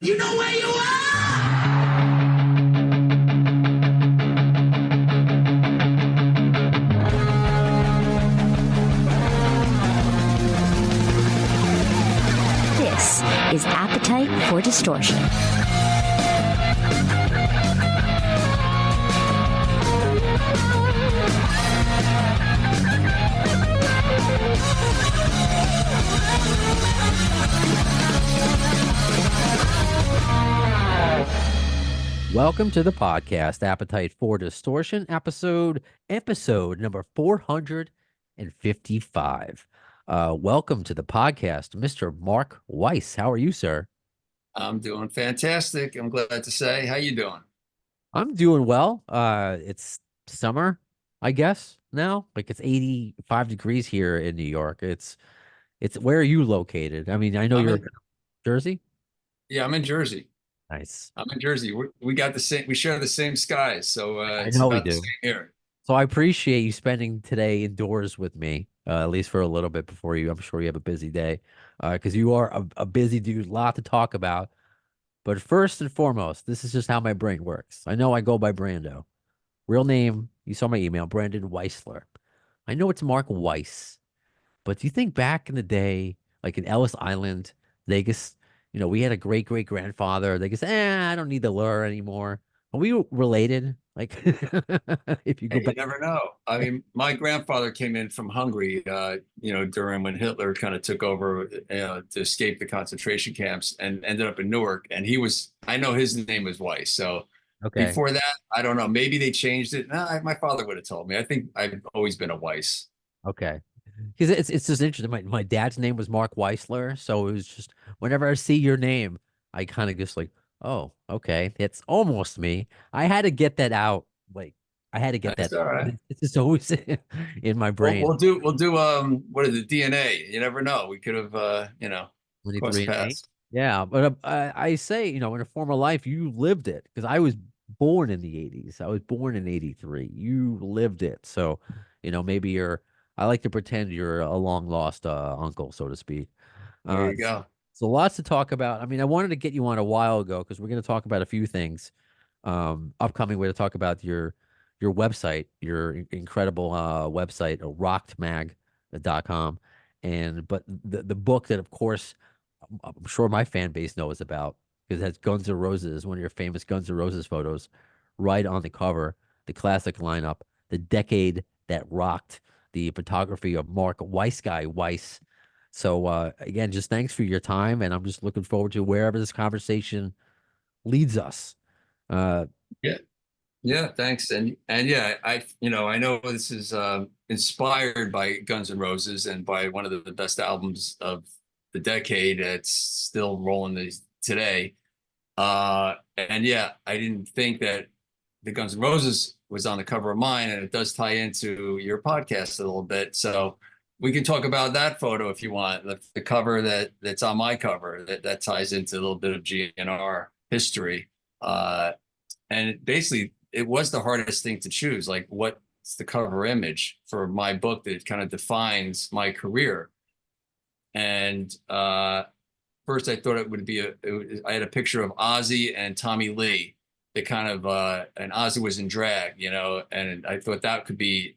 You know where you are? This is Appetite for Distortion. Welcome to the podcast, Appetite for Distortion, episode number 455. Welcome to the podcast, Mr. Mark Weiss. How are you, sir? I'm doing fantastic. I'm glad to say. How you doing? I'm doing well. It's summer, I guess, now. Like it's 85 degrees here in New York. It's where are you located? I mean, I know I'm you're in, in Jersey. yeah, I'm in Jersey. Nice. I'm in Jersey. We got the same. We share the same skies, so I it's know we about the do. same here. So I appreciate you spending today indoors with me, at least for a little bit before you. I'm sure you have a busy day, because you are a busy dude, lot to talk about. But first and foremost, this is just how my brain works. I know I go by Brando. Real name, you saw my email, Brandon Weissler. I know it's Mark Weiss, but do you think back in the day, like in Ellis Island, Vegas, we had a great great grandfather. They could say, I don't need the lure anymore. Are we related? Like, if you go And you back. never know. I mean, my grandfather came in from Hungary, during when Hitler kind of took over, to escape the concentration camps, and ended up in Newark. And I know his name was Weiss. So Okay. before that, I don't know. Maybe they changed it. No, my father would have told me. I think I've always been a Weiss. Okay. Because it's just interesting. My dad's name was Mark Weissler, so it was just whenever I see your name, I kind of just like, oh, okay, it's almost me. I had to get that out. Like I had to get that. That's all right. It's just always in my Well, brain. we'll do what is it, DNA? You never know. We could have crossed 23 and A. paths. Yeah, but I say, in a former life, you lived it because I was born in the 80s. I was born in 83. You lived it. So, maybe I like to pretend you're a long lost uncle, so to speak. There Uh, you go. so lots to talk about. I mean, I wanted to get you on a while ago because we're going to talk about a few things. Upcoming, we're going to talk about your website, your incredible website, rockedmag.com. But the book that, of course, I'm sure my fan base knows about because it has Guns N' Roses, one of your famous Guns N' Roses photos, right on the cover, the classic lineup, the decade that rocked, the photography of Mark Weissguy Weiss. So again, just thanks for your time, and I'm just looking forward to wherever this conversation leads us. Uh, Yeah. Yeah, thanks. And yeah, I know this is inspired by Guns N' Roses and by one of the best albums of the decade. It's still rolling today. And yeah, I didn't think that the Guns N' Roses was on the cover of mine, and it does tie into your podcast a little bit. So we can talk about that photo if you want. The cover that's on my cover that ties into a little bit of GNR history. And basically, it was the hardest thing to choose. Like, what's the cover image for my book that kind of defines my career? And first, I thought it would be I had a picture of Ozzy and Tommy Lee. That kind of and Ozzy was in drag, and I thought that could be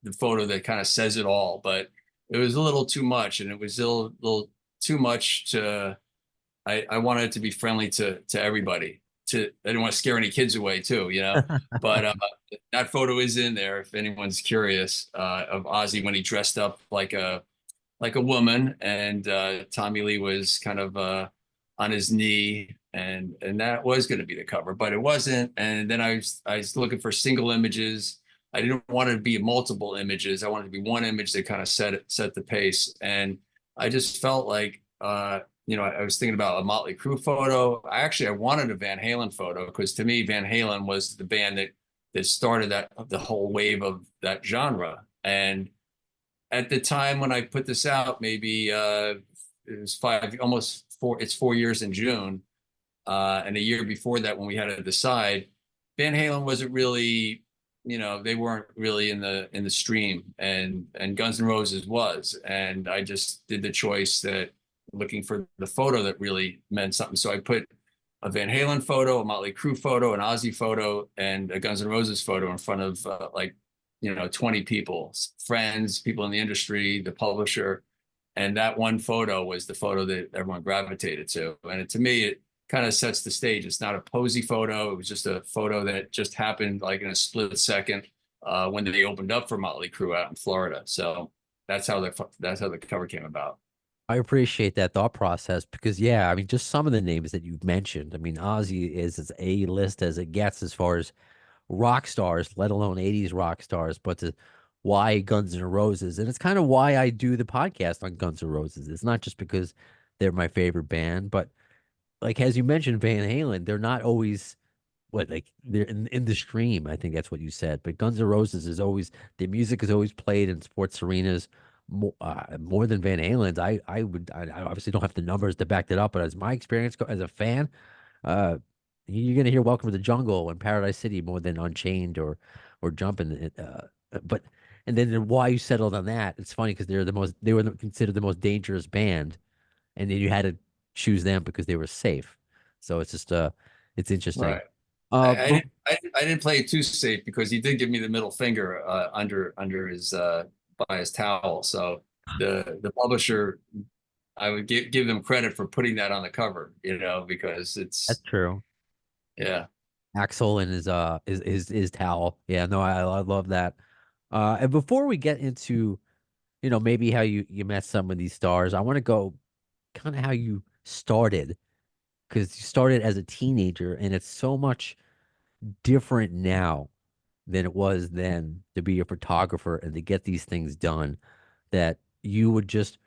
the photo that kind of says it all. But it was a little too much, and it was a little too much to. I wanted it to be friendly to everybody. I didn't want to scare any kids away too. But that photo is in there if anyone's curious, of Ozzy when he dressed up like a woman, and Tommy Lee was kind of on his knee, and that was going to be the cover, but it wasn't. And then I was looking for single images. I didn't want it to be multiple images. I wanted it to be one image that kind of set the pace. And I just felt like I was thinking about a Motley Crue photo. I wanted a Van Halen photo because to me, Van Halen was the band that started the whole wave of that genre. And at the time when I put this out, maybe it was almost four. It's 4 years in June, and a year before that, when we had to decide, Van Halen wasn't really, they weren't really in the stream, and Guns N' Roses was, and I just did the choice that looking for the photo that really meant something. So I put a Van Halen photo, a Motley Crue photo, an Ozzy photo, and a Guns N' Roses photo in front of 20 people, friends, people in the industry, the publisher. And that one photo was the photo that everyone gravitated to. And to me, it kind of sets the stage. It's not a posy photo. It was just a photo that just happened like in a split second when they opened up for Motley Crue out in Florida. So that's how the cover came about. I appreciate that thought process because, yeah, I mean, just some of the names that you've mentioned. I mean, Ozzy is as A-list as it gets as far as rock stars, let alone 80s rock stars, but why Guns N' Roses? And it's kind of why I do the podcast on Guns N' Roses. It's not just because they're my favorite band, but like as you mentioned, Van Halen, they're not always what like they're in the stream. I think that's what you said. But Guns N' Roses is always their music is always played in sports arenas more than Van Halen's. I obviously don't have the numbers to back that up, but as my experience as a fan, uh, you're gonna hear "Welcome to the Jungle" and "Paradise City" more than "Unchained" or "Jumpin'." But and then why you settled on that? It's funny because they were considered the most dangerous band, and then you had to choose them because they were safe. So it's just it's interesting. Right. I But didn't I didn't play it too safe because he did give me the middle finger under his by his towel. So the publisher, I would give them credit for putting that on the cover, because that's it's true. yeah. Axel and his towel. Yeah, no, I love that. And before we get into maybe how you met some of these stars, I want to go kind of how you started because you started as a teenager, and it's so much different now than it was then to be a photographer and to get these things done that you would just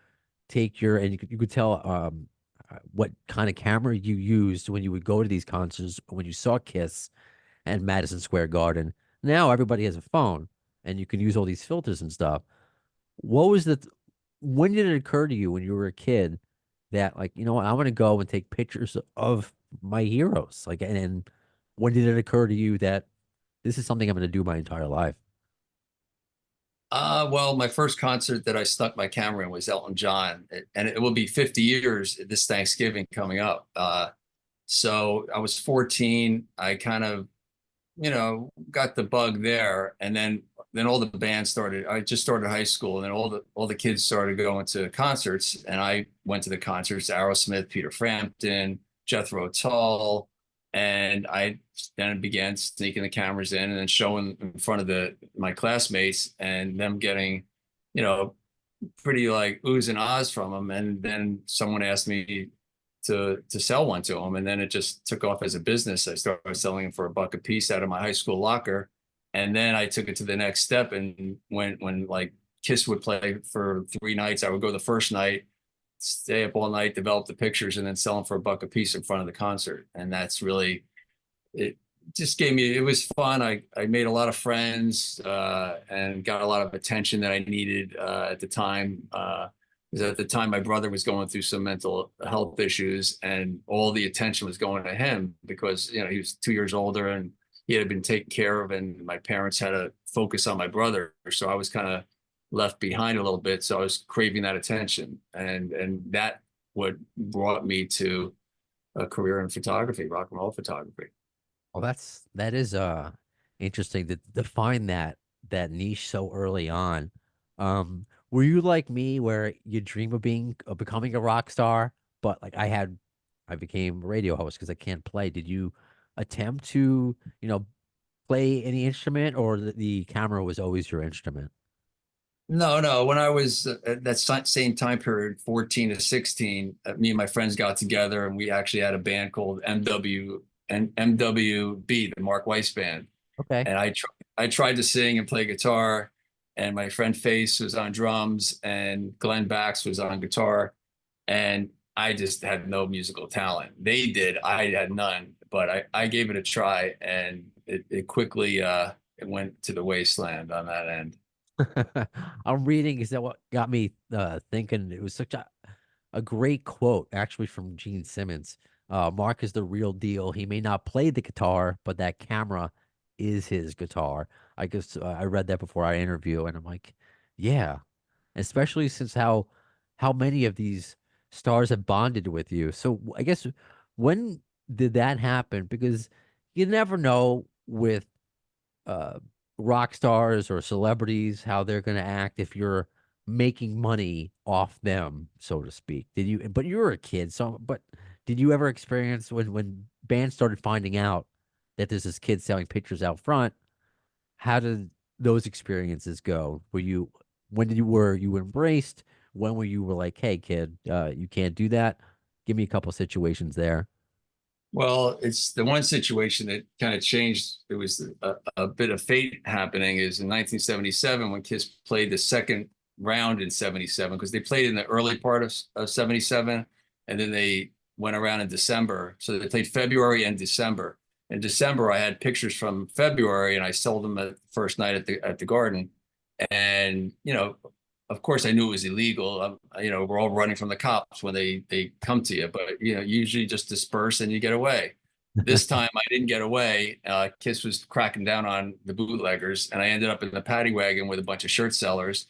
take and you could tell what kind of camera you used when you would go to these concerts when you saw Kiss and Madison Square Garden. Now everybody has a phone and you can use all these filters and stuff. What was when did it occur to you when you were a kid that like, you know what, I want to go and take pictures of my heroes? Like, and when did it occur to you that this is something I'm going to do my entire life? Well, my first concert that I stuck my camera in was Elton John, and it will be 50 years this Thanksgiving coming up. So I was 14. I kind of, got the bug there, and then all the bands started. I just started high school, and then all the kids started going to concerts, and I went to the concerts: Aerosmith, Peter Frampton, Jethro Tull, and I then began sneaking the cameras in and then showing in front of my classmates, and them getting, you know, pretty like oohs and ahs from them. And then someone asked me to sell one to them, and then it just took off as a business. I started selling them for $1 a piece out of my high school locker, and then I took it to the next step. And when like Kiss would play for 3 nights, I would go the first night, stay up all night, develop the pictures, and then sell them for $1 a piece in front of the concert. And that's really it. Just gave me, it was fun. I made a lot of friends and got a lot of attention that I needed at the time. Because at the time, my brother was going through some mental health issues, and all the attention was going to him because he was 2 years older and he had been taken care of, and my parents had to focus on my brother. So I was kind of left behind a little bit. So I was craving that attention, and that what brought me to a career in photography, rock and roll photography. Well, that is interesting to define that niche so early on. Were you like me where you dream of becoming a rock star, but like I became a radio host because I can't play. Did you attempt to, play any instrument or the camera was always your instrument? No, no. When I was at that same time period, 14 to 16, me and my friends got together and we actually had a band called MWB, the Mark Weiss band. Okay. And I tried to sing and play guitar, and my friend Face was on drums and Glenn Bax was on guitar. And I just had no musical talent. They did, I had none, but I gave it a try, and it quickly it went to the wasteland on that end. I'm reading, is that what got me thinking it was such a great quote actually from Gene Simmons. Mark is the real deal. He may not play the guitar, but that camera is his guitar. I guess I read that before our interview, and I'm like, yeah, especially since how many of these stars have bonded with you. So I guess when did that happen? Because you never know with uh, rock stars or celebrities how they're going to act if you're making money off them, so to speak. Did you? But you were a kid, so but did you ever experience when bands started finding out that there's this kid selling pictures out front? How did those experiences go? Were you when did you were you embraced? When were you were like, hey kid, you can't do that? Give me a couple situations there. Well, it's the one situation that kind of changed. It was a bit of fate happening is in 1977 when Kiss played the second round in 77 because they played in the early part of 77 and then they went around in December. So they played February and December. In December, I had pictures from February and I sold them at the first night at the Garden. And, of course, I knew it was illegal. We're all running from the cops when they come to you, but usually just disperse and you get away. This time I didn't get away. Kiss was cracking down on the bootleggers, and I ended up in the paddy wagon with a bunch of shirt sellers,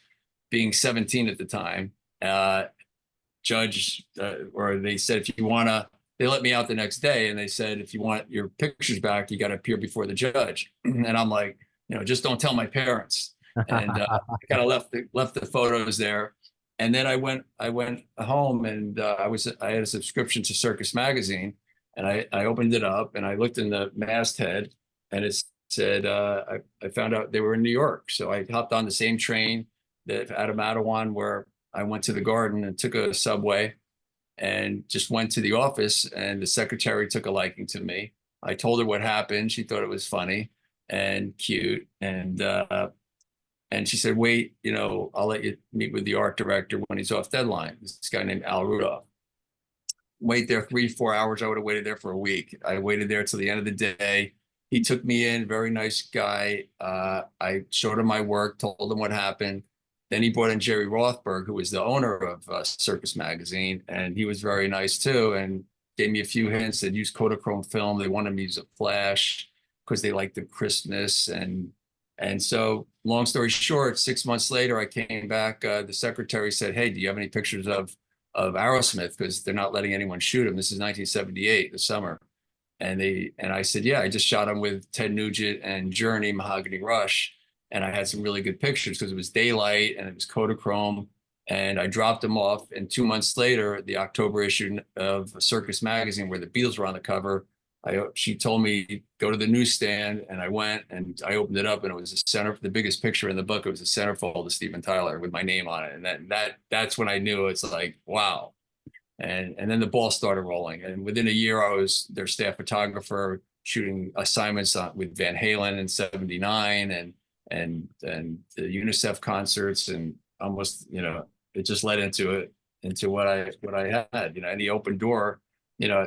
being 17 at the time. Or they said if you wanna, they let me out the next day, and they said if you want your pictures back, you got to appear before the judge. And I'm like, just don't tell my parents. And I kind of left the photos there, and then I went home and I had a subscription to Circus Magazine, and I opened it up and I looked in the masthead, and it said I found out they were in New York, so I hopped on the same train that out of Mattawan where I went to the Garden and took a subway and just went to the office, and the secretary took a liking to me. I told her what happened. She thought it was funny and cute, and she said, wait, I'll let you meet with the art director when he's off deadline. This guy named Al Rudolph. Wait there 3-4 hours. I would have waited there for a week. I waited there till the end of the day. He took me in, very nice guy. I showed him my work, told him what happened. Then he brought in Jerry Rothberg, who was the owner of Circus Magazine, and he was very nice too, and gave me a few hints. They'd use Kodachrome film. They wanted me to use a flash because they liked the crispness. And so, long story short, 6 months later, I came back. The secretary said, hey, do you have any pictures of Aerosmith? Because they're not letting anyone shoot him. This is 1978, the summer. And I said, yeah, I just shot him with Ted Nugent and Journey, Mahogany Rush. And I had some really good pictures because it was daylight and it was Kodachrome. And I dropped them off. And 2 months later, the October issue of Circus Magazine, where the Beatles were on the cover, she told me go to the newsstand, and I went and I opened it up, and it was the biggest picture in the book. It was a centerfold of Steven Tyler with my name on it, and that's when I knew it's like wow. And then the ball started rolling, and within a year I was their staff photographer shooting assignments with Van Halen in '79 and the UNICEF concerts, and almost it just led into what I had, and the open door.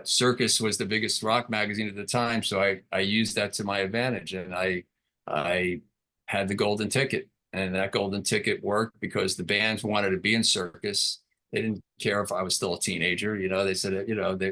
Circus was the biggest rock magazine at the time, so I used that to my advantage, and I had the golden ticket, and that golden ticket worked because the bands wanted to be in Circus. They didn't care if I was still a teenager. They said,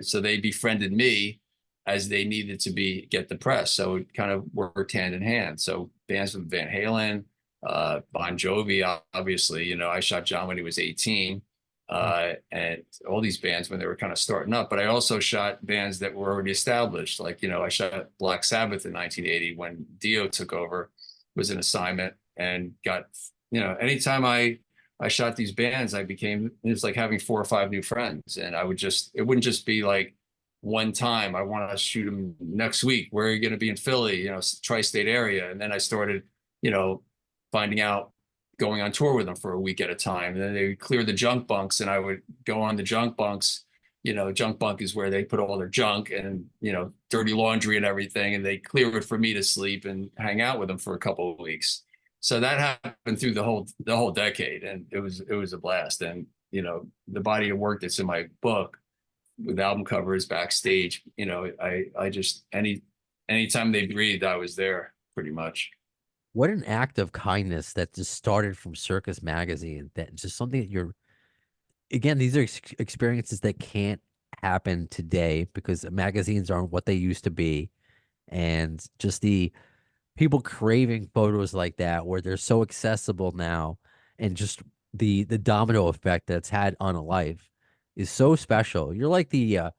so they befriended me as they needed to get the press. So it kind of worked hand in hand. So bands with Van Halen, Bon Jovi, obviously. I shot John when he was 18. And all these bands when they were kind of starting up, but I also shot bands that were already established. Like, I shot Black Sabbath in 1980 when Dio took over, was an assignment, and got, anytime I shot these bands, it was like having 4 or 5 new friends. And it wouldn't just be like one time, I want to shoot them next week. Where are you going to be in Philly? Tri-state area. And then I started, finding out, going on tour with them for a week at a time. And then they would clear the junk bunks, and I would go on the junk bunks. Junk bunk is where they put all their junk and, dirty laundry and everything. And they clear it for me to sleep and hang out with them for a couple of weeks. So that happened through the whole decade. And it was a blast. And, the body of work that's in my book with album covers, backstage, I just, anytime they breathed, I was there pretty much. What an act of kindness that just started from Circus Magazine. That just something that again, these are experiences that can't happen today because magazines aren't what they used to be. And just the people craving photos like that where they're so accessible now, and just the domino effect that's had on a life is so special. You're like the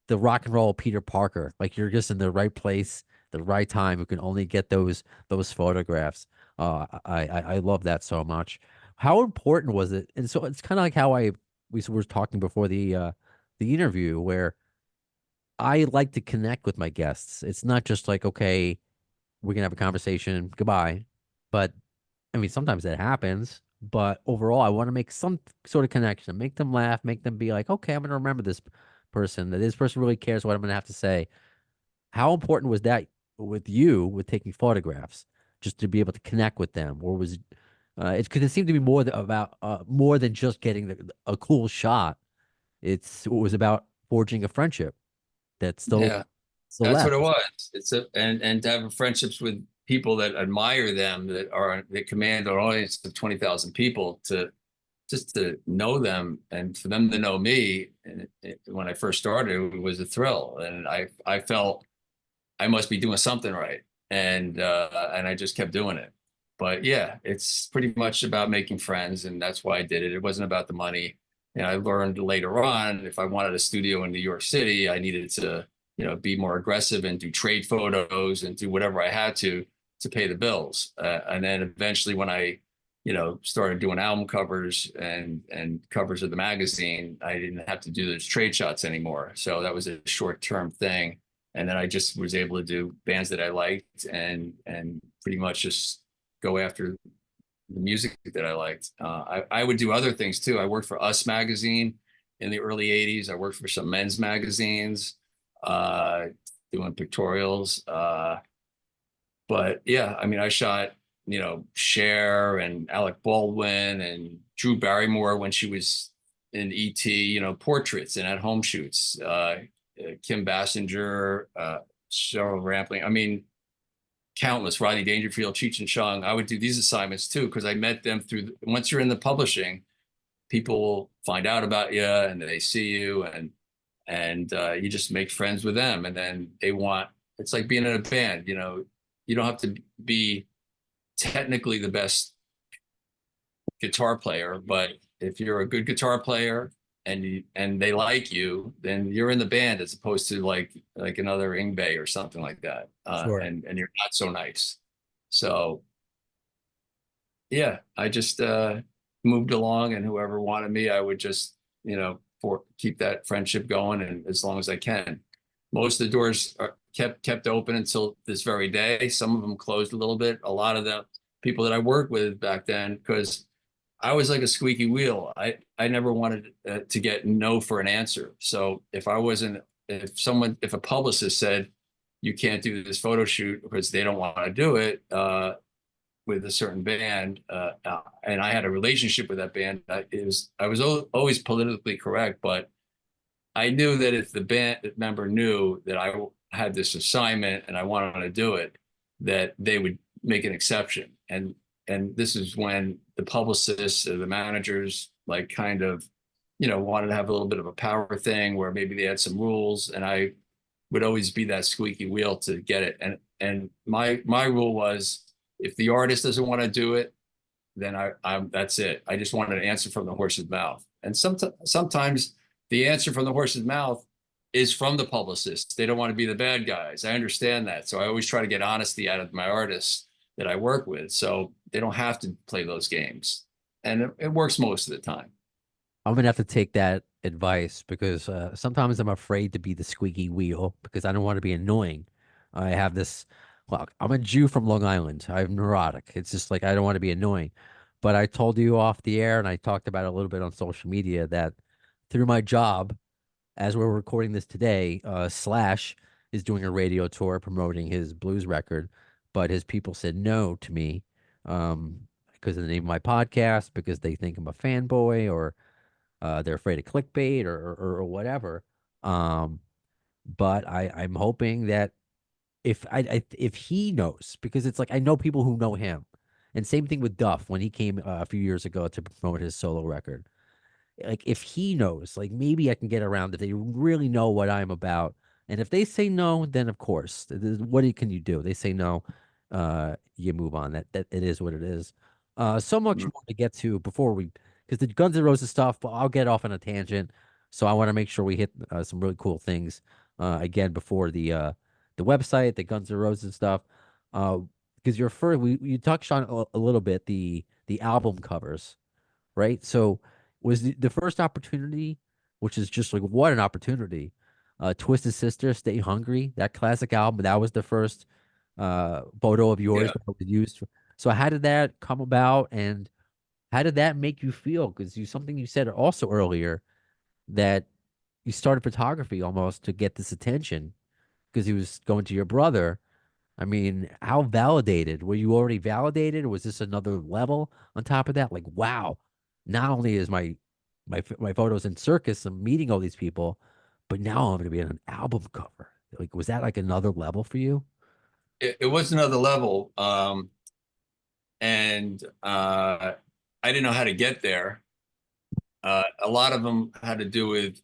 the rock and roll Peter Parker. Like you're just in the right place, the right time. You can only get those photographs. I love that so much. How important was it? And so it's kind of like how we were talking before the interview, where I like to connect with my guests. It's not just like, okay, we can have a conversation, goodbye. But I mean, sometimes that happens. But overall, I want to make some sort of connection, make them laugh, make them be like, okay, I'm going to remember this person, that this person really cares what I'm going to have to say. How important was that with you with taking photographs, just to be able to connect with them? Or was it, because it seemed to be about more than just getting a cool shot. It was about forging a friendship that Yeah, still that's what left. it was. It's a and to have friendships with people that admire them, that command an audience of 20,000 people, to just to know them and for them to know me. And when I first started, it was a thrill, and I felt I must be doing something right, and I just kept doing it. But yeah, it's pretty much about making friends, and that's why I did it. It wasn't about the money. And I learned later on, if I wanted a studio in New York City, I needed to, be more aggressive and do trade photos and do whatever I had to pay the bills. And then eventually, when I, started doing album covers and covers of the magazine, I didn't have to do those trade shots anymore. So that was a short-term thing. And then I just was able to do bands that I liked and pretty much just go after the music that I liked. I would do other things too. I worked for Us magazine in the early 80s. I worked for some men's magazines, uh, doing pictorials. But yeah, I mean, I shot, Cher and Alec Baldwin and Drew Barrymore when she was in ET, portraits and at home shoots. Kim Basinger, Cheryl Rampling. I mean, countless. Rodney Dangerfield, Cheech and Chong. I would do these assignments too because I met them through. Once you're in the publishing, people will find out about you and they see you, and you just make friends with them, and then they want. It's like being in a band. You don't have to be technically the best guitar player, but if you're a good guitar player and they like you, then you're in the band as opposed to like another Ingve or something like that. Sure. And you're not so nice. So yeah, I just moved along, and whoever wanted me, I would just, for keep that friendship going, and as long as I can. Most of the doors are kept open until this very day. Some of them closed a little bit. A lot of the people that I worked with back then, because I was like a squeaky wheel. I never wanted to get no for an answer. So if a publicist said you can't do this photo shoot because they don't want to do it with a certain band, and I had a relationship with that band, I was always politically correct, but I knew that if the band member knew that I had this assignment and I wanted to do it, that they would make an exception. And this is when the publicists or the managers like kind of, wanted to have a little bit of a power thing where maybe they had some rules, and I would always be that squeaky wheel to get it. And my rule was, if the artist doesn't want to do it, then I'm that's it. I just wanted an answer from the horse's mouth. And sometimes the answer from the horse's mouth is from the publicist. They don't want to be the bad guys. I understand that. So I always try to get honesty out of my artists that I work with, so they don't have to play those games. And it works most of the time. I'm gonna have to take that advice because sometimes I'm afraid to be the squeaky wheel because I don't want to be annoying. I have this, well, I'm a Jew from Long Island. I'm neurotic. It's just like I don't want to be annoying. But I told you off the air and I talked about it a little bit on social media that through my job, as we're recording this today, Slash is doing a radio tour promoting his blues record, but his people said no to me because of the name of my podcast, because they think I'm a fanboy, or they're afraid of clickbait, or whatever. Um, but I'm hoping that if he knows, because it's like I know people who know him, and same thing with Duff when he came a few years ago to promote his solo record. Like if he knows, like maybe I can get around if they really know what I'm about. And if they say no, then of course, can you do? They say no, you move on. That it is what it is. So much Mm. more to get to before because the Guns N' Roses stuff, but I'll get off on a tangent. So I want to make sure we hit some really cool things. again before the website, the Guns N' Roses stuff. Because your first, you touched on a little bit the album covers, right? So was the first opportunity, which is just like what an opportunity. Twisted Sister, Stay Hungry, that classic album. That was the first photo of yours Yeah. that was used. So how did that come about, and how did that make you feel? Because something you said also earlier that you started photography almost to get this attention because he was going to your brother. I mean, how validated? Were you already validated, or was this another level on top of that? Like, wow, not only is my photos in circus and meeting all these people, but now I'm going to be on an album cover. Like, was that like another level for you? It was another level. And I didn't know how to get there. A lot of them had to do with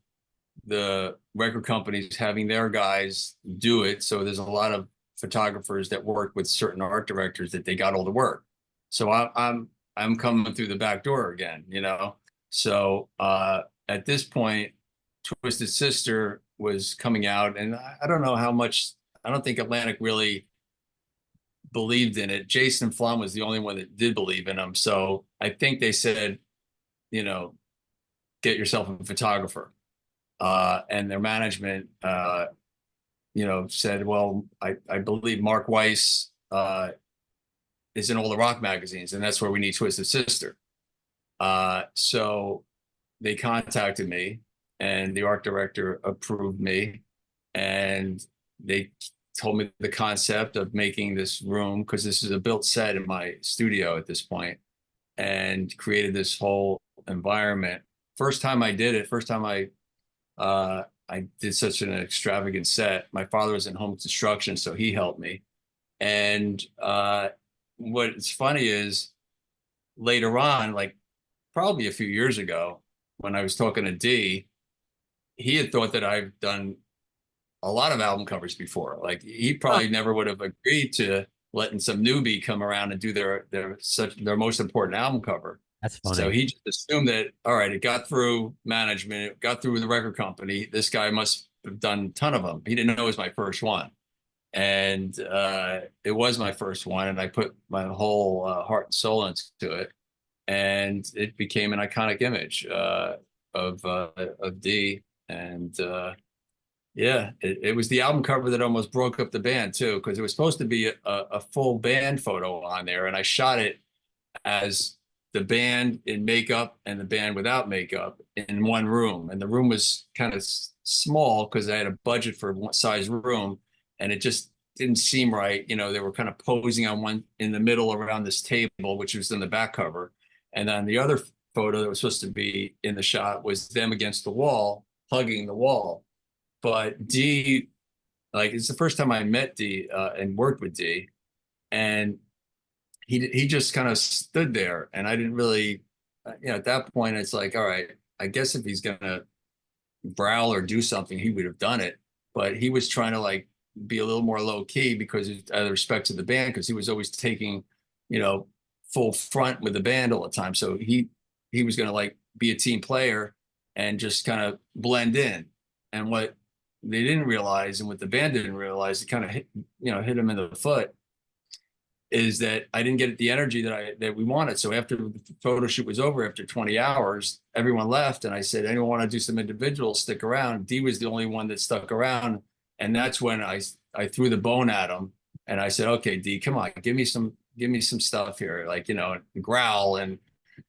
the record companies having their guys do it. So there's a lot of photographers that work with certain art directors that they got all the work. So I'm coming through the back door again, you know. So at this point, Twisted Sister was coming out, and I don't know how much. I don't think Atlantic really believed in it. Jason Flum was the only one that did believe in him. So I think they said, you know, get yourself a photographer. And their management, said, well, I believe Mark Weiss is in all the rock magazines, and that's where we need Twisted Sister. So they contacted me, and the art director approved me, and they told me the concept of making this room, because this is a built set in my studio at this point, and created this whole environment. First time I did it, first time I did such an extravagant set. My father was in home construction, so he helped me. And what's funny is later on, like probably a few years ago, when I was talking to D, he had thought that I've done a lot of album covers before. Like he probably never would have agreed to letting some newbie come around and do their most important album cover. That's So funny. he just assumed that, all right, it got through management, it got through the record company. This guy must have done a ton of them. He didn't know it was my first one. And it was my first one. And I put my whole heart and soul into it. And it became an iconic image of D. And yeah, it was the album cover that almost broke up the band too, because it was supposed to be a full band photo on there. And I shot it as the band in makeup and the band without makeup in one room. And the room was kind of small because I had a budget for one size room, and it just didn't seem right. You know, they were kind of posing on one in the middle around this table, which was in the back cover. And then the other photo that was supposed to be in the shot was them against the wall, hugging the wall. But D, like, it's the first time I met D and worked with D. And he just kind of stood there, and I didn't really, at that point, it's like, all right, I guess if he's gonna growl or do something, he would have done it. But he was trying to like be a little more low key because out of respect to the band, because he was always taking, full front with the band all the time. So he was gonna like be a team player and just kind of blend in. And what they didn't realize, and what the band didn't realize, it kind of hit him in the foot, is that I didn't get the energy that we wanted. So after the photo shoot was over, after 20 hours, everyone left. And I said, anyone want to do some individuals, stick around. D was the only one that stuck around. And that's when I threw the bone at him. And I said, okay, D, come on, give me some stuff here. Like, growl. And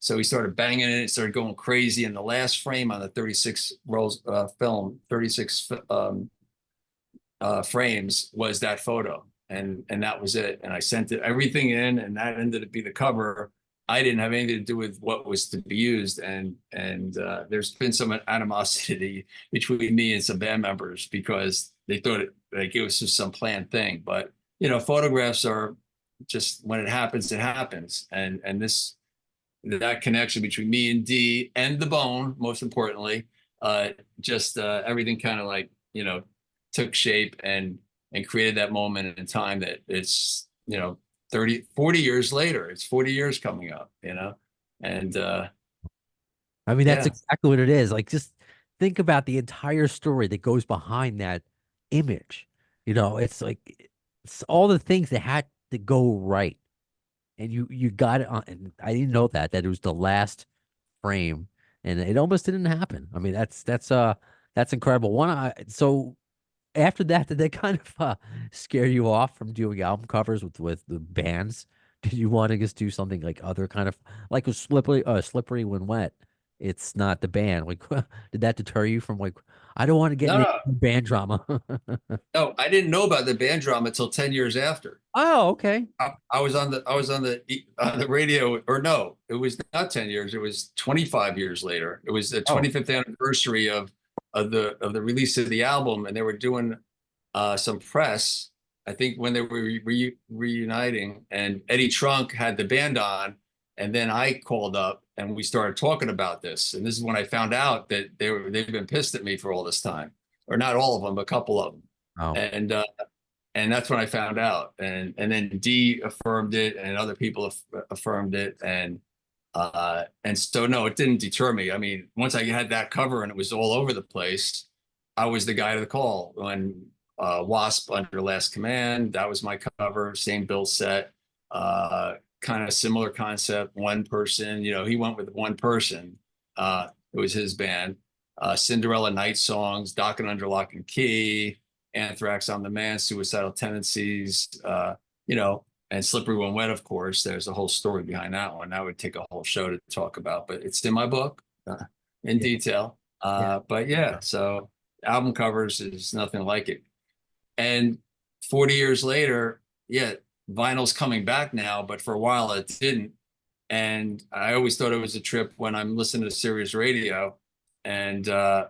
so he started banging it. It started going crazy. And the last frame on the 36 rolls film, 36 frames was that photo. And that was it. And I sent it everything in, and that ended up being the cover. I didn't have anything to do with what was to be used, and there's been some animosity between me and some band members because they thought it was just some planned thing. But photographs are just, when it happens, and that connection between me and D and the bone, most importantly, everything kind of like took shape and created that moment in time that it's 40 years later. It's 40 years coming up, and I mean, that's yeah. exactly what it is. Like, just think about the entire story that goes behind that image. You know, it's like it's all the things that had to go right, and you got it on. And I didn't know that it was the last frame, and it almost didn't happen. I mean, that's incredible. So after that, did they kind of scare you off from doing album covers with the bands? Did you want to just do something like other kind of like a slippery when wet? It's not the band. Like, did that deter you from like, I don't want to get No, into no, band drama? no. I didn't know about the band drama until 10 years after. Oh, okay. I was on the radio, or no, it was not 10 years. It was 25 years later. It was the Oh, 25th anniversary of the release of the album, and they were doing some press. I think when they were reuniting, and Eddie Trunk had the band on, and then I called up and we started talking about this. And this is when I found out that they've been pissed at me for all this time, or not all of them, a couple of them. oh, And that's when I found out. And then D affirmed it, and other people affirmed it, and so no, it didn't deter me. I mean, once I had that cover and it was all over the place, I was the guy to call. When Wasp Under Last Command, that was my cover, same bill set, kind of similar concept, one person. You know, he went with one person. It was his band. Cinderella Night Songs, Dock and Under Lock and Key, Anthrax, I'm the Man, Suicidal Tendencies, you know, and Slippery When Wet, of course. There's a whole story behind that one. That would take a whole show to talk about, but it's in my book in yeah, detail. yeah. But yeah, so album covers is nothing like it. And 40 years later, yeah, vinyl's coming back now, but for a while it didn't. And I always thought it was a trip when I'm listening to Sirius Radio, and and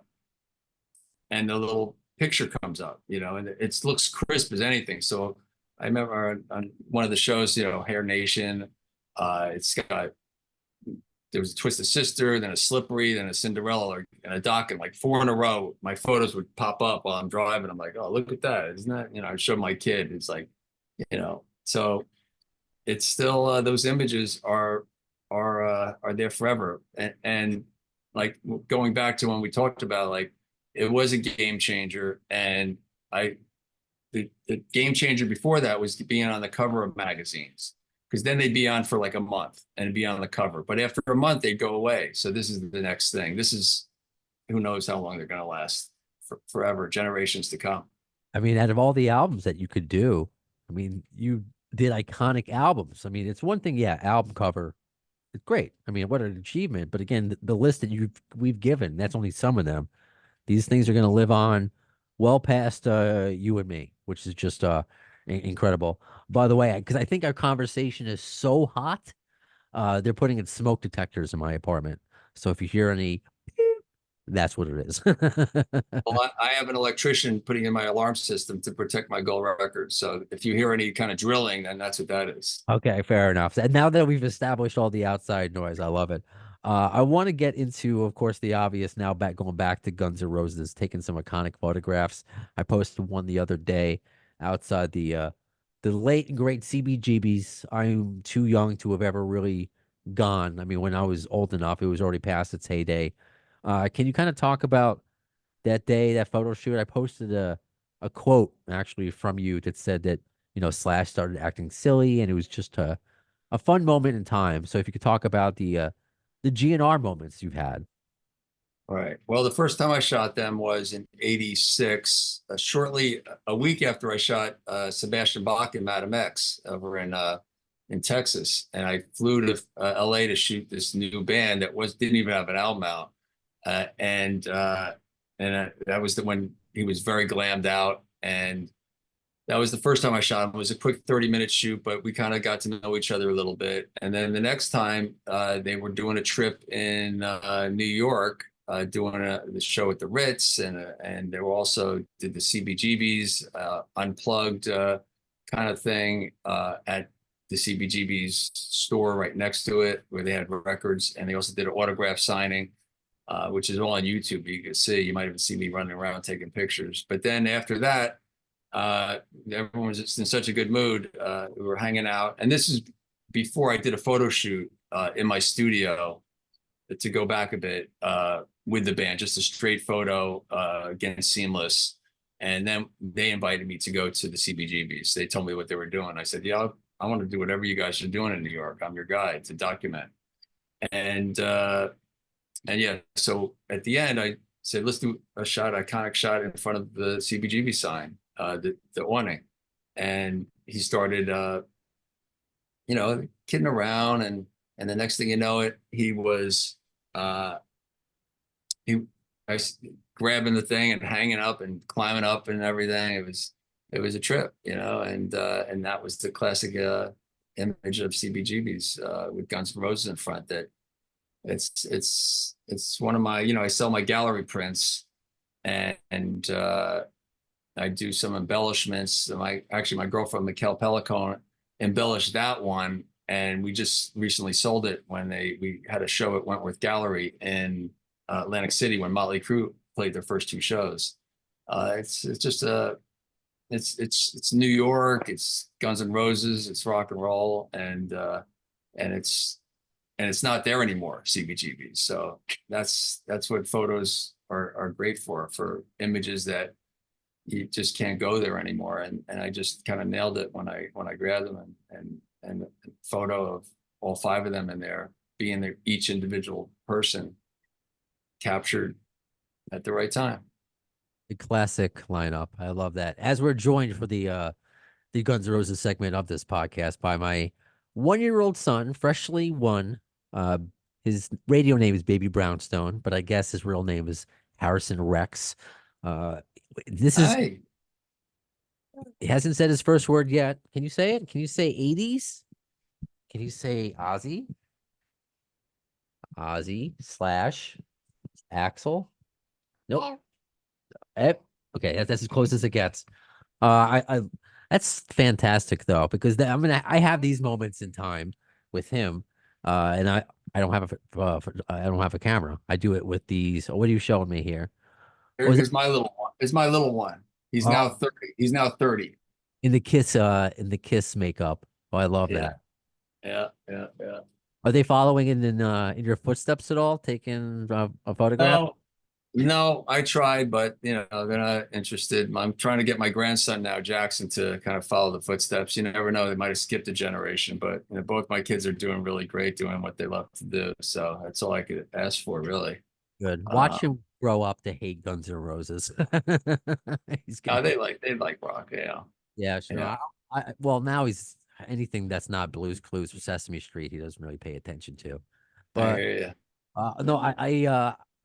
the little picture comes up, you know, and it looks crisp as anything. So I remember on one of the shows, you know, Hair Nation, it's got, there was a Twisted Sister, then a Slippery, then a Cinderella, and a Doc, and like four in a row. My photos would pop up while I'm driving. I'm like, oh, look at that. Isn't that, you know, I showed my kid. It's like, you know, so it's still, those images are there forever. And like going back to when we talked about, like, it was a game changer. And the game changer before that was being on the cover of magazines, because then they'd be on for like a month and be on the cover. But after a month, they'd go away. So this is the next thing. This is, who knows how long they're going to last, forever, generations to come. I mean, out of all the albums that you could do, I mean, you did iconic albums. I mean, it's one thing, yeah, album cover, it's great. I mean, what an achievement. But again, the list that we've given, that's only some of them. These things are going to live on well past you and me, which is just incredible. By the way, because I think our conversation is so hot, they're putting in smoke detectors in my apartment. So if you hear any, that's what it is. Well, I have an electrician putting in my alarm system to protect my gold record. So if you hear any kind of drilling, then that's what that is. Okay, fair enough. And now that we've established all the outside noise, I love it. I want to get into, of course, the obvious now, going back to Guns N' Roses, taking some iconic photographs. I posted one the other day outside the late and great CBGB's. I'm too young to have ever really gone. I mean, when I was old enough, it was already past its heyday. Can you kind of talk about that day, that photo shoot? I posted a quote actually from you that said that, you know, Slash started acting silly and it was just a fun moment in time. So if you could talk about the GNR moments you've had. All right. Well, the first time I shot them was in '86, shortly a week after I shot Sebastian Bach and Madam X over in Texas, and I flew to LA to shoot this new band that didn't even have an album out, and that was when he was very glammed out, and that was the first time I shot him. It was a quick 30-minute shoot, but we kind of got to know each other a little bit. And then the next time, they were doing a trip in New York, doing the show at the Ritz, and they were also did the CBGB's unplugged kind of thing at the CBGB's store right next to it, where they had records, and they also did an autograph signing, which is all on YouTube. You can see, you might even see me running around taking pictures. But then after that, everyone was just in such a good mood. We were hanging out, and this is before I did a photo shoot in my studio, to go back a bit, with the band, just a straight photo, again, seamless. And then they invited me to go to the CBGBs. They told me what they were doing. I said, yeah, I want to do whatever you guys are doing in New York. I'm your guide to document. And yeah, so at the end, I said, let's do a iconic shot in front of the CBGB sign, the awning. And he started, kidding around. And the next thing you know it, he was, he, I grabbing the thing and hanging up and climbing up and everything. It was a trip, and that was the classic, image of CBGB's, with Guns N' Roses in front. That it's one of my, I sell my gallery prints, and I do some embellishments. My girlfriend Mikkel Pellicone embellished that one, and we just recently sold it when we had a show at Wentworth Gallery in Atlantic City when Motley Crue played their first two shows. It's just it's New York, it's Guns N' Roses, it's rock and roll, and it's not there anymore, CBGB. So that's what photos are great for images that you just can't go there anymore. And I just kind of nailed it when I grabbed them, and a photo of all five of them in there being there, each individual person captured at the right time. The classic lineup. I love that. As we're joined for the Guns N' Roses segment of this podcast by my 1-year-old son, freshly one. His radio name is Baby Brownstone, but I guess his real name is Harrison Rex. This is Hey, He hasn't said his first word yet. Can you say it? Can you say 80's? Can you say Ozzy? Ozzy / Axel? Nope. Okay, that's as close as it gets. I that's fantastic though, because I have these moments in time with him, and I don't have I don't have a camera. I do it with these. What are you showing me here? here's my little one. It's my little one. He's now 30. He's now 30. In the Kiss makeup. Oh, I love that. Yeah. Are they following in your footsteps at all? Taking a photograph? No, I tried, but they're not interested. I'm trying to get my grandson now, Jackson, to kind of follow the footsteps. You never know; they might have skipped a generation. But both my kids are doing really great, doing what they love to do. So that's all I could ask for, really. Good. Watch him grow up to hate Guns N' Roses. He's Oh, good. they like rock, yeah. Yeah, sure. Yeah. Well, now he's anything that's not Blue's Clues or Sesame Street, he doesn't really pay attention to. I But hear you. no,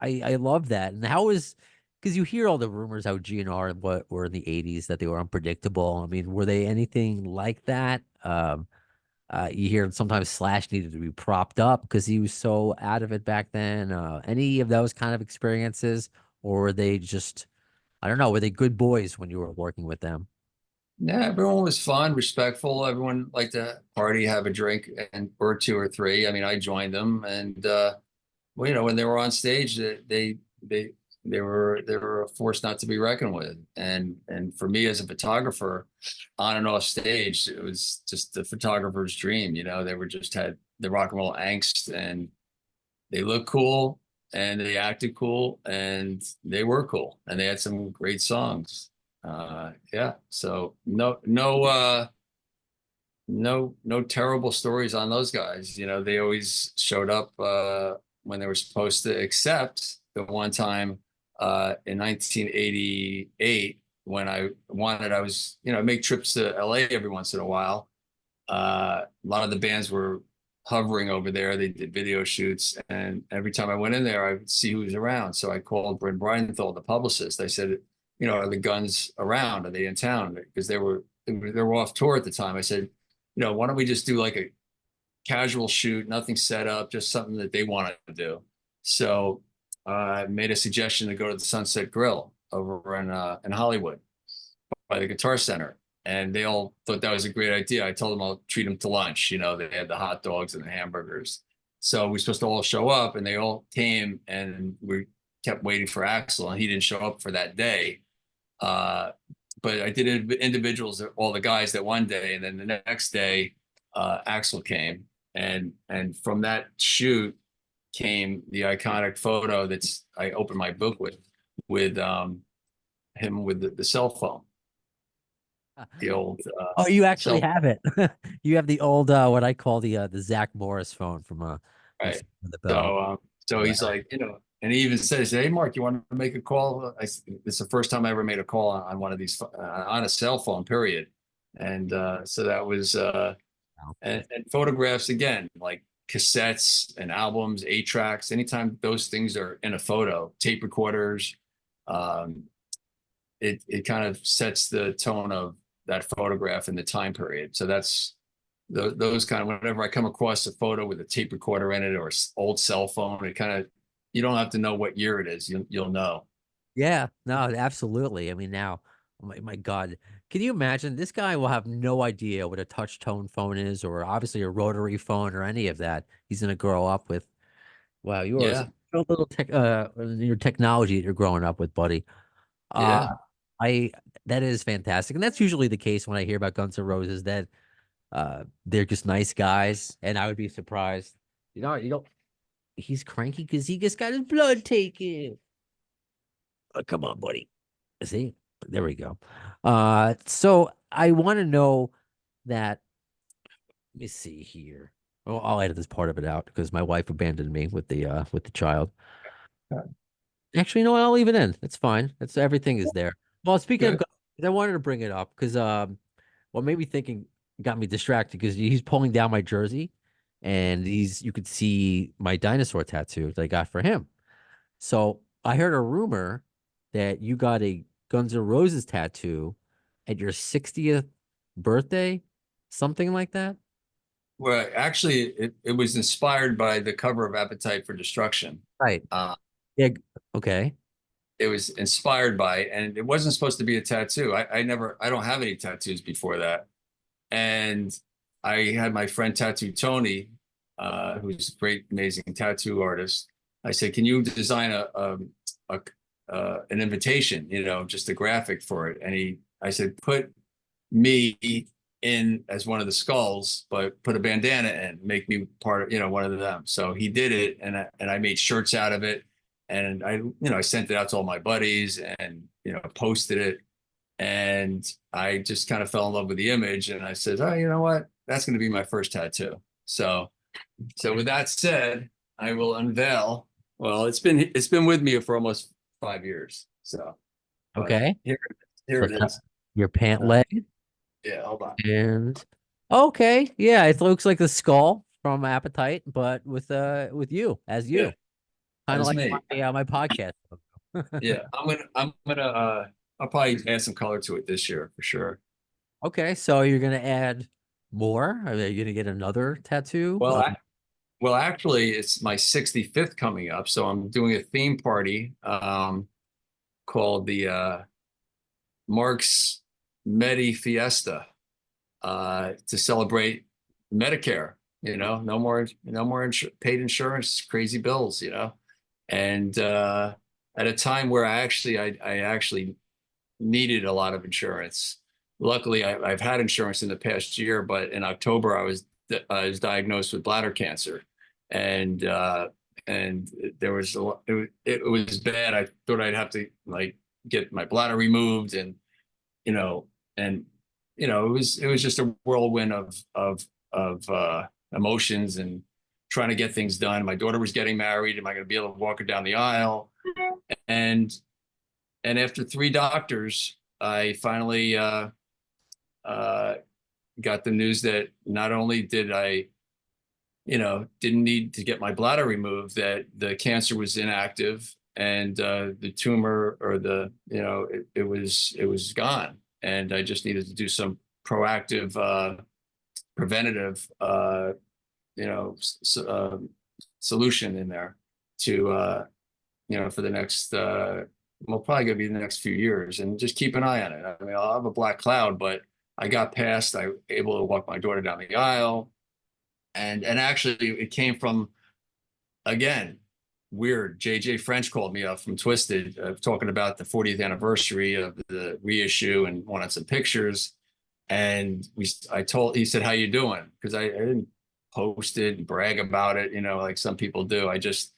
I love that. And how is because you hear all the rumors how GNR and what were in the 80's that they were unpredictable. I mean, were they anything like that? You hear sometimes Slash needed to be propped up because he was so out of it back then. Any of those kind of experiences, or were they just, I don't know, were they good boys when you were working with them? Yeah, everyone was fun, respectful. Everyone liked to party, have a drink, or two or three. I mean, I joined them, and well, when they were on stage, they were a force not to be reckoned with. And for me as a photographer, on and off stage, it was just the photographer's dream. They were just had the rock and roll angst, and they looked cool, and they acted cool, and they were cool, and they had some great songs. Yeah, so no terrible stories on those guys. They always showed up when they were supposed to, except the one time in 1988 when I was, make trips to LA every once in a while. A lot of the bands were hovering over there. They did video shoots, and every time I went in there, I would see who was around. So I called Bryn Bridenthal, the publicist. I said, are the Guns around? Are they in town? Because they were off tour at the time. I said, why don't we just do like a casual shoot, nothing set up, just something that they wanted to do. So I made a suggestion to go to the Sunset Grill over in Hollywood by the Guitar Center. And they all thought that was a great idea. I told them I'll treat them to lunch. They had the hot dogs and the hamburgers. So we were supposed to all show up, and they all came, and we kept waiting for Axel, and he didn't show up for that day. But I did individuals, all the guys, that one day, and then the next day, Axel came, and from that shoot came the iconic photo I opened my book with him with the cell phone, the old Oh, you actually cell, have it. You have the old what I call the Zach Morris phone from right? the Bell. So Right. he's like, and he even says, "Hey, Mark, you want to make a call?" It's the first time I ever made a call on one of these on a cell phone, period. And so that was Wow. and photographs again, like cassettes and albums, 8 tracks. Anytime those things are in a photo, tape recorders, um, it kind of sets the tone of that photograph in the time period. So that's those kind of, whenever I come across a photo with a tape recorder in it or old cell phone, it kind of, you don't have to know what year it is. You'll know. Yeah, no, absolutely. I mean, now, oh my God, can you imagine? This guy will have no idea what a touch tone phone is, or obviously a rotary phone, or any of that. He's gonna grow up with. Wow, you are Yeah, so little tech, your technology that you're growing up with, buddy. Uh, yeah, I that is fantastic, and that's usually the case when I hear about Guns N' Roses. That they're just nice guys, and I would be surprised. You know, he's cranky because he just got his blood taken. Oh, come on, buddy. See, there we go. So I want to know that. Let me see here. Oh, I'll edit this part of it out because my wife abandoned me with the child. Actually, no, I'll leave it in. It's fine. It's everything is there. Well, speaking of, good. I wanted to bring it up because what made me thinking got me distracted because he's pulling down my jersey, and you could see my dinosaur tattoo that I got for him. So I heard a rumor that you got a Guns N' Roses tattoo at your 60th birthday, something like that. Well, actually, it was inspired by the cover of Appetite for Destruction. Right. Uh, Yeah. Okay. it was inspired by, and it wasn't supposed to be a tattoo. I don't have any tattoos before that. And I had my friend Tattoo Tony, who's a great, amazing tattoo artist. I said, "Can you design a an invitation? Just a graphic for it." And I said, "Put me in as one of the skulls, but put a bandana in, make me part of, one of them." So he did it, and I made shirts out of it, and I sent it out to all my buddies, and posted it, and I just kind of fell in love with the image, and I said, "Oh, you know what? That's going to be my first tattoo." So with that said, I will unveil. Well, it's been with me for almost 5 years. So, but Okay. here So it is. your pant Uh, leg yeah, hold on. and okay, yeah, it looks like the skull from Appetite, but with you as Yeah, you, that kind of is like me. my podcast. Yeah, I'm gonna I'll probably add some color to it this year for sure. Okay, so you're gonna add more? Are you gonna get another tattoo? Well, actually, it's my 65th coming up, so I'm doing a theme party called the Mark's Medi Fiesta to celebrate Medicare. No more paid insurance, crazy bills. And at a time where I actually needed a lot of insurance. Luckily, I've had insurance in the past year, but in October I was diagnosed with bladder cancer, and there was it was bad. I thought I'd have to like get my bladder removed, and you know and it was just a whirlwind of emotions and trying to get things done. My daughter was getting married. Am I going to be able to walk her down the aisle? And after 3 doctors, I finally uh, got the news that not only did I, didn't need to get my bladder removed, that the cancer was inactive, and the tumor, or it was gone, and I just needed to do some proactive, preventative, you know, solution in there to, for the next, well, probably gonna be the next few years, and just keep an eye on it. I mean, I'll have a black cloud, but I got past. I was able to walk my daughter down the aisle, and actually, it came from, again, weird. JJ French called me up from Twisted, talking about the 40th anniversary of the reissue and wanted some pictures. And he said, "How you doing?" Because I didn't post it and brag about it, like some people do. I just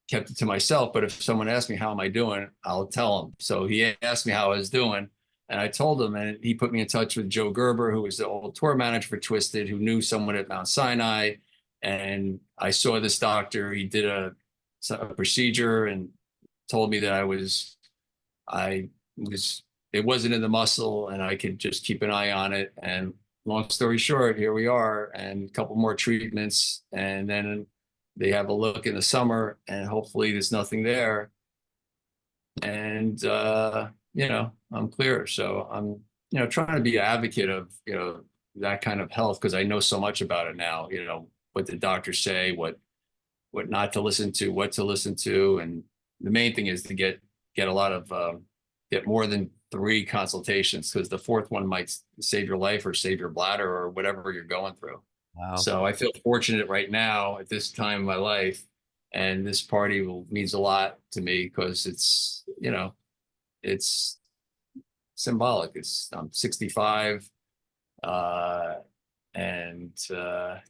kept it to myself. But if someone asked me how am I doing, I'll tell them. So he asked me how I was doing, and I told him, and he put me in touch with Joe Gerber, who was the old tour manager for Twisted, who knew someone at Mount Sinai. And I saw this doctor. He did a procedure and told me that I was, it wasn't in the muscle, and I could just keep an eye on it. And long story short, here we are, and a couple more treatments, and then they have a look in the summer, and hopefully there's nothing there. And I'm clear. So I'm, trying to be an advocate of, that kind of health, because I know so much about it now, what the doctors say, what not to listen to, what to listen to. And the main thing is to get a lot of, get more than 3 consultations, because the 4th one might save your life or save your bladder or whatever you're going through. Wow. So I feel fortunate right now at this time in my life, and this party means a lot to me, because it's, it's symbolic. I'm 65.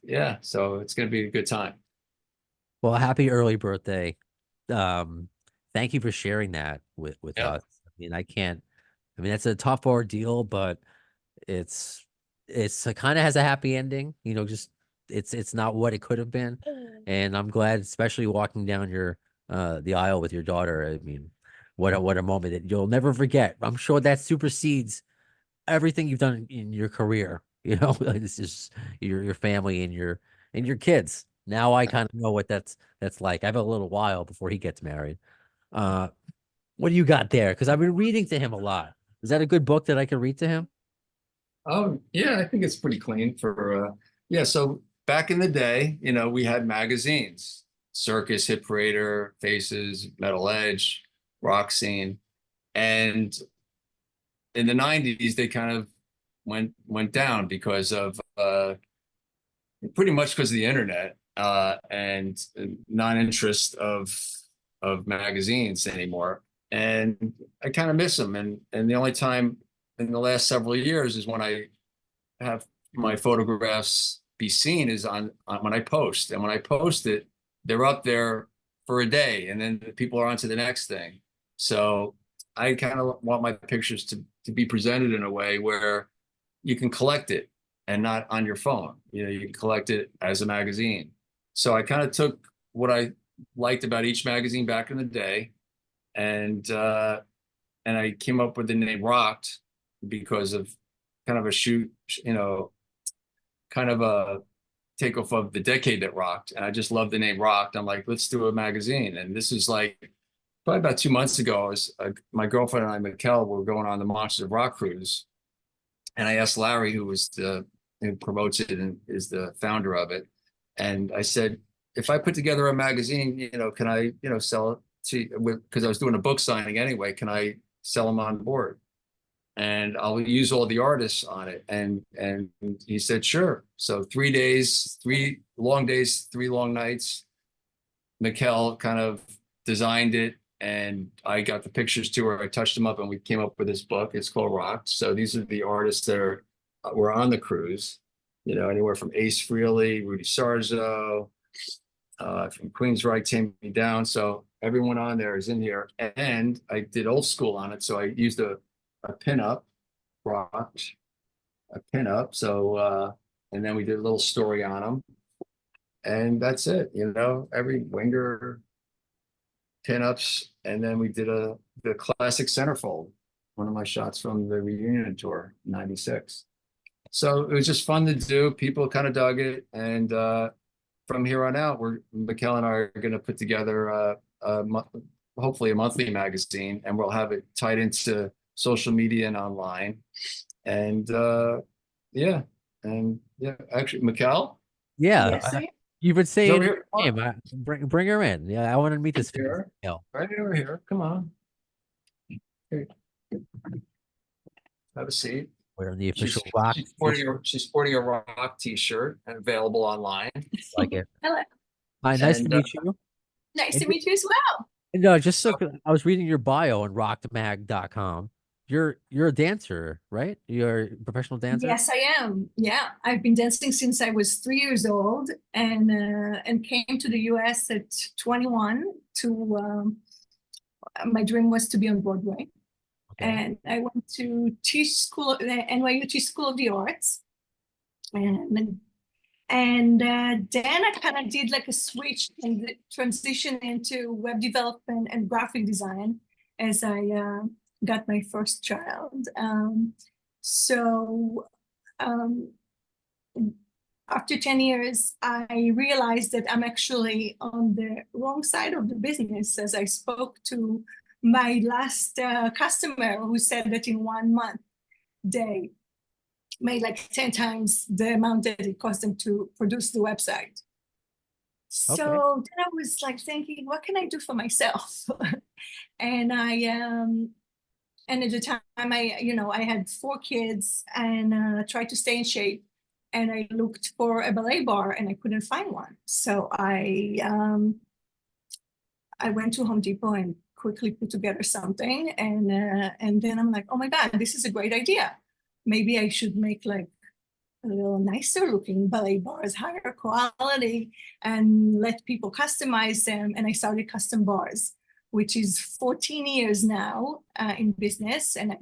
Yeah, so it's going to be a good time. Well, happy early birthday. Thank you for sharing that with us. I mean, that's a tough ordeal, but it's kind of has a happy ending, just it's not what it could have been. And I'm glad, especially walking down the aisle with your daughter. I mean, what a moment that you'll never forget. I'm sure that supersedes everything you've done in your career. This is your family and your kids. Now I kind of know what that's like. I have a little while before he gets married. What do you got there? Because I've been reading to him a lot. Is that a good book that I can read to him? Oh, yeah, I think it's pretty clean for, so back in the day, we had magazines, Circus, Hit Parader, Faces, Metal Edge, Rock Scene. And in the 90s, they kind of went down because of, pretty much because of the internet, and non-interest of magazines anymore. And I kind of miss them. And the only time in the last several years is when I have my photographs be seen is on when I post. And when I post it, they're up there for a day, and then people are on to the next thing. So I kind of want my pictures to be presented in a way where you can collect it and not on your phone. You can collect it as a magazine. So I kind of took what I liked about each magazine back in the day, and I came up with the name Rocked because of kind of a shoot, kind of a takeoff of the decade that rocked. And I just love the name Rocked. I'm like, let's do a magazine. And this is like probably about 2 months ago. My girlfriend and I, Mikkel, were going on the Monsters of Rock cruise. And I asked Larry, who promotes it and is the founder of it. And I said, if I put together a magazine, can I, sell it because I was doing a book signing anyway, can I sell them on board? And I'll use all the artists on it. And he said, sure. So 3 days, 3 long days, 3 long nights. Mikkel kind of designed it, and I got the pictures to her. I touched them up, and we came up with this book. It's called Rocked. So these are the artists that were on the cruise, anywhere from Ace Frehley, Rudy Sarzo, from Queensryche, Tammy Down. So everyone on there is in here. And I did old school on it. So I used a pinup, Rocked, a pinup. So, and then we did a little story on them. And that's it, every winger, pinups. And then we did the classic centerfold, one of my shots from the reunion tour, '96. So it was just fun to do. People kind of dug it. And from here on out, Mikkel and I are going to put together hopefully a monthly magazine, and we'll have it tied into social media and online. And actually, Mikkel? Yeah. Yes, You've been saying here. bring her in. Yeah, I want to meet this Here. Right over here. Come on. Here. Have a seat. We're in the official Rock. She's sporting a Rock t-shirt and available online. Like it. Hello. Hi, nice to And, meet you. Nice to meet you as well. No, just so I was reading your bio on rockedmag.com. you're a dancer, right? You're a professional dancer. Yes, I am. Yeah, I've been dancing since I was 3 years old, and came to the U.S. at 21 to. My dream was to be on Broadway, Okay. and I went to NYU Tisch School of the Arts, and then I kind of did like a switch and transition into web development and graphic design as I got my first child. So after 10 years, I realized that I'm actually on the wrong side of the business, as I spoke to my last customer who said that in 1 month, they made like 10 times the amount that it cost them to produce the website. So then I was like thinking, what can I do for myself? And and at the time I had 4 kids and tried to stay in shape. And I looked for a ballet bar and I couldn't find one. So I went to Home Depot and quickly put together something. And then I'm like, oh my God, this is a great idea. Maybe I should make like a little nicer looking ballet bars, higher quality, and let people customize them. And I started Custom Bars, which is 14 years now in business. And I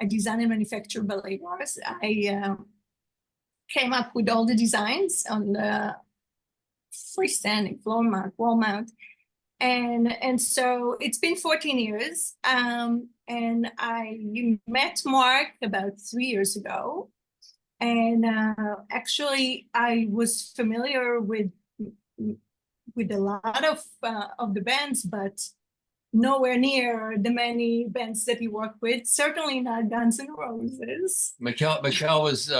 design and manufacture ballet bars. I came up with all the designs on the freestanding, floor mount, wall mount. And so it's been 14 years. And I met Mark about 3 years ago. And actually, I was familiar with a lot of the bands, but nowhere near the many bands that he worked with. Certainly not Guns N' Roses. Mikel was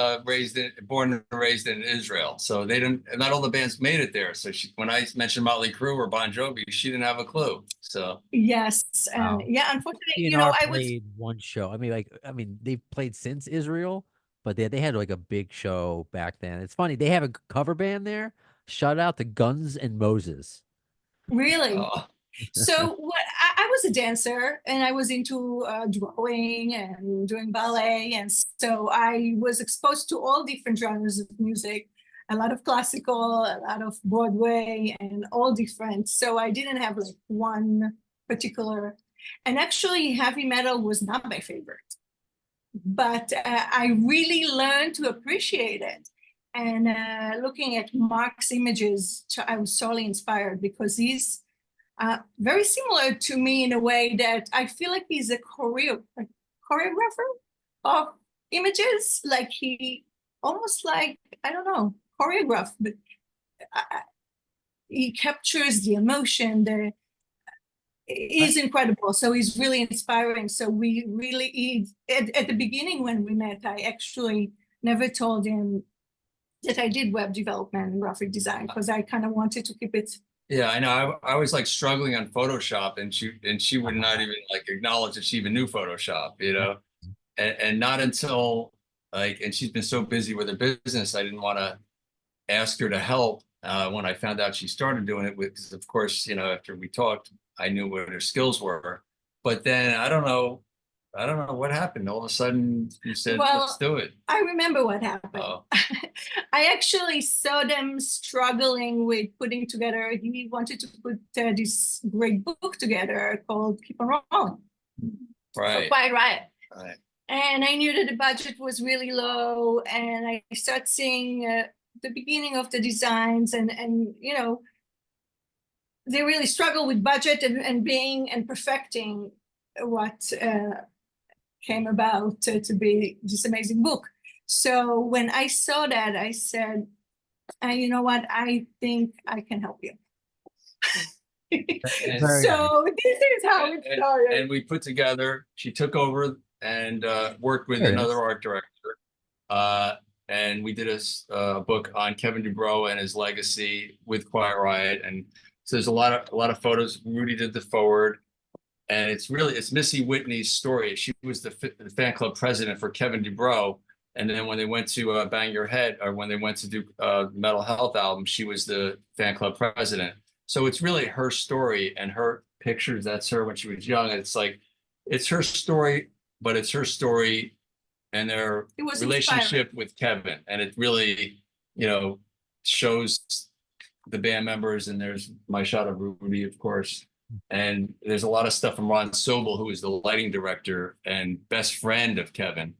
born and raised in Israel, so not all the bands made it there. So when I mentioned Motley Crue or Bon Jovi, she didn't have a clue. So yes, Wow. yeah. Unfortunately, DNR I was played one show. I mean, they've played since Israel, but they had like a big show back then. It's funny, they have a cover band there. Shout out to Guns and Moses. really. uh, So I was a dancer and I was into drawing and doing ballet. And so I was exposed to all different genres of music, a lot of classical, a lot of Broadway, and all different. So I didn't have like one particular, and actually heavy metal was not my favorite, but I really learned to appreciate it. And looking at Mark's images, I was totally inspired because he's very similar to me in a way that I feel like he's a choreographer of images. Like he almost like, I don't know, choreograph, but he captures the emotion. He's incredible. So he's really inspiring. So we really, at the beginning when we met, I actually never told him that I did web development and graphic design because I kind of wanted to keep it. yeah, I know. I was like struggling on Photoshop, and she would not even like acknowledge that she even knew Photoshop, and not until and she's been so busy with her business, I didn't want to ask her to help when I found out she started doing it because of course, after we talked, I knew what her skills were. But then I don't know what happened. All of a sudden you said, let's do it. I remember what happened. Oh. I actually saw them struggling with putting together. He wanted to put this great book together called Keep on Rolling. Right. Quite right. Right. And I knew that the budget was really low, and I started seeing the beginning of the designs, and they really struggle with budget and perfecting what came about to be this amazing book. So when I saw that, I said, you know what? I think I can help you. So this is how it started. And we put together, she took over and worked with another art director. And we did a book on Kevin DuBrow and his legacy with Quiet Riot. And so there's a lot of photos. Rudy did the forward. And it's Missy Whitney's story. She was the fan club president for Kevin DuBrow. And then when they went to Bang Your Head, or when they went to do Mental Health album, she was the fan club president. So it's really her story and her pictures. That's her when she was young. It's like, it's her story but it's her story and their It was relationship with Kevin. And it really, shows the band members, and there's my shot of Rudy, of course. And there's a lot of stuff from Ron Sobel, who is the lighting director and best friend of Kevin,